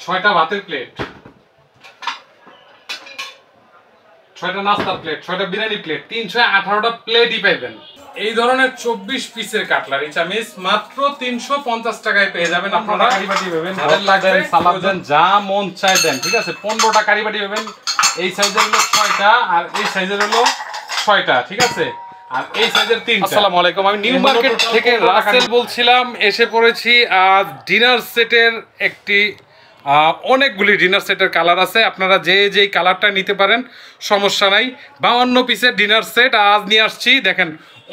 6টা ভাতের প্লেট, 6টা নাস্তার প্লেট, 6টা বিরিয়ানি প্লেট, 318টা প্লেটই পাইবেন। এই ধরনের 24 পিসের কাটলারি চামিচ মাত্র 350 টাকায় পেয়ে যাবেন আপনারা। কারিবাটি পাবেন, যাদের লাগবে সালাদ দেন, যা মন চায় দেন, ঠিক আছে। 15টা কারিবাটি পাবেন। এই সাইজের হলো 6টা আর এই সাইজের হলো 6টা, ঠিক আছে। আর এই সাইজের 3টা। আসসালামু আলাইকুম, আমি নিউ মার্কেট থেকে রাসেল বলছিলাম। এসে পড়েছি আজ ডিনার সেটের একটি অনেকগুলি ডিনার সেটের কালার আছে, আপনারা যেই কালারটা নিতে পারেন, সমস্যা নাই। 52 পিসের ডিনার সেট আজ নিয়ে আসছি, দেখেন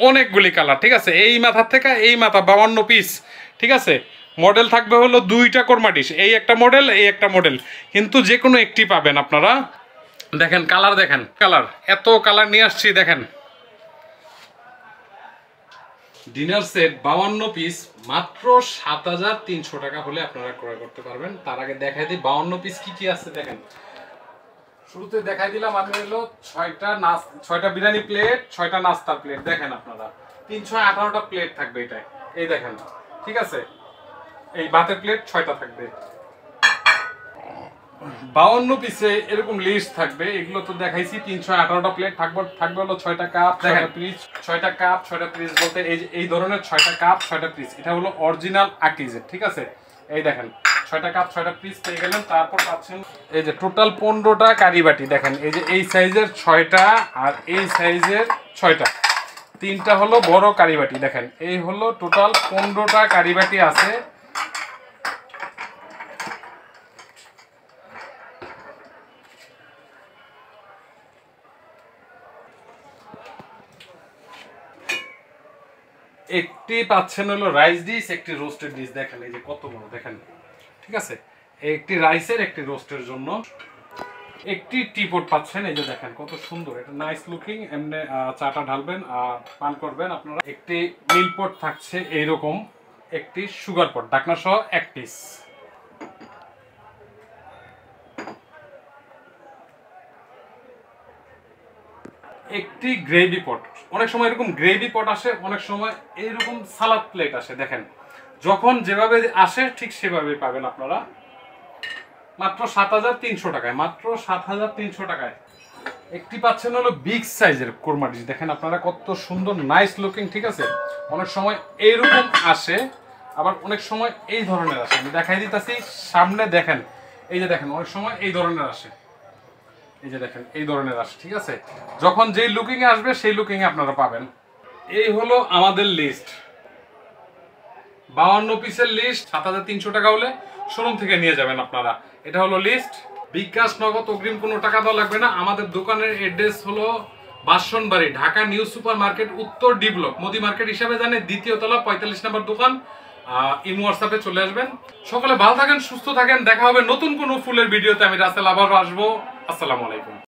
অনেকগুলি কালার, ঠিক আছে। এই মাথার থেকে এই মাথা 52 পিস, ঠিক আছে। মডেল থাকবে হলো 2টা কোরমা ডিশ, এই একটা মডেল, এই একটা মডেল, কিন্তু যে কোনো একটি পাবেন আপনারা। দেখেন কালার, দেখেন কালার, এত কালার নিয়ে আসছি। দেখেন ডিনার সেট 52 পিস মাত্র 7300 টাকা হলে আপনারা ক্রয় করতে পারবেন। তার আগে দেখাই দিই 52 পিস কি কি আছে। দেখেন শুরুতে দেখাই দিলাম আমি হলো 6টা বিরিয়ানি প্লেট, 6টা নাস্তার প্লেট। দেখেন আপনারা 318টা প্লেট থাকবে এটাই, এই দেখেন, ঠিক আছে। এই ভাতের প্লেট 6টা থাকবে। 52 পিসে এরকম লিস্ট থাকবে, এগুলো তো দেখাইছি। 318টা প্লেট থাকবে হলো 6টা কাপ, 6টা পিস, 6টা কাপ, 6টা পিস বলতে এই ধরনের 6টা কাপ, 6টা পিস, এটা হলো অরিজিনাল আকিজের, ঠিক আছে। এই দেখেন 6টা কাপ, 6টা পিস পেয়ে গেলেন। তারপর পাচ্ছেন এই যে টোটাল 15টা কারিবাটি। দেখেন এই যে এই সাইজের 6টা আর এই সাইজের 6টা, 3টা হলো বড় কারিবাটি। দেখেন এই হলো টোটাল 15টা কারিবাটি আছে। একটি পাচ্ছেন হলো রাইস ডিশ, একটি রোস্টেড ডিশ। দেখেন এই যে কত বড়, দেখেন, ঠিক আছে। একটি রাইসের, একটি রোস্টের জন্য একটি টিপট পাচ্ছেন। এই যে দেখেন কত সুন্দর, এটা নাইস লুকিং। এমনি চাটা ঢালবেন আর পান করবেন আপনারা। একটি মিল পট থাকছে এইরকম, একটি সুগার পট ঢাকনা সহ 1 পিস। একটি গ্রেভি পট, অনেক সময় এরকম গ্রেভি পট আসে, অনেক সময় এইরকম সালাদ প্লেট আসে। দেখেন যখন যেভাবে আসে ঠিক সেভাবে পাবেন আপনারা মাত্র 7300 টাকায়, মাত্র 7300 টাকায়। একটি পাচ্ছেন হলো বিগ সাইজের কোরমা ডিশ। দেখেন আপনারা কত সুন্দর, নাইস লুকিং, ঠিক আছে। অনেক সময় এইরকম আসে, আবার অনেক সময় এই ধরনের আসে। আমি দেখাই দিতেছি সামনে, দেখেন এই যে দেখেন অনেক সময় এই ধরনের আসে, এই যে দেখেন এই ধরনের আসে, ঠিক আছে। যখন যেই লুকিং এ আসবে সেই লুকিং এ আপনারা পাবেন। এই হলো আমাদের লিস্ট, 52 পিসের লিস্ট। 7300 টাকা হলে শোরুম থেকে নিয়ে যাবেন আপনারা। এটা হলো লিস্ট। বিকাশ, নগদ, অগ্রিম কোনো টাকা দেওয়া লাগবে না। আমাদের দোকানের অ্যাড্রেস হলো বাসনবাড়ি, ঢাকা নিউ সুপার মার্কেট, উত্তর ডি ব্লক, মোদি মার্কেট হিসাবে জানে, 2য় তলা, 45 নম্বর দোকান। ইমো হোয়াটসঅ্যাপে চলে আসবেন। সকলে ভালো থাকেন, সুস্থ থাকেন। দেখা হবে নতুন কোনো ফুলের ভিডিওতে। আমি রাসেল আবার আসবো। আসসালামু আলাইকুম।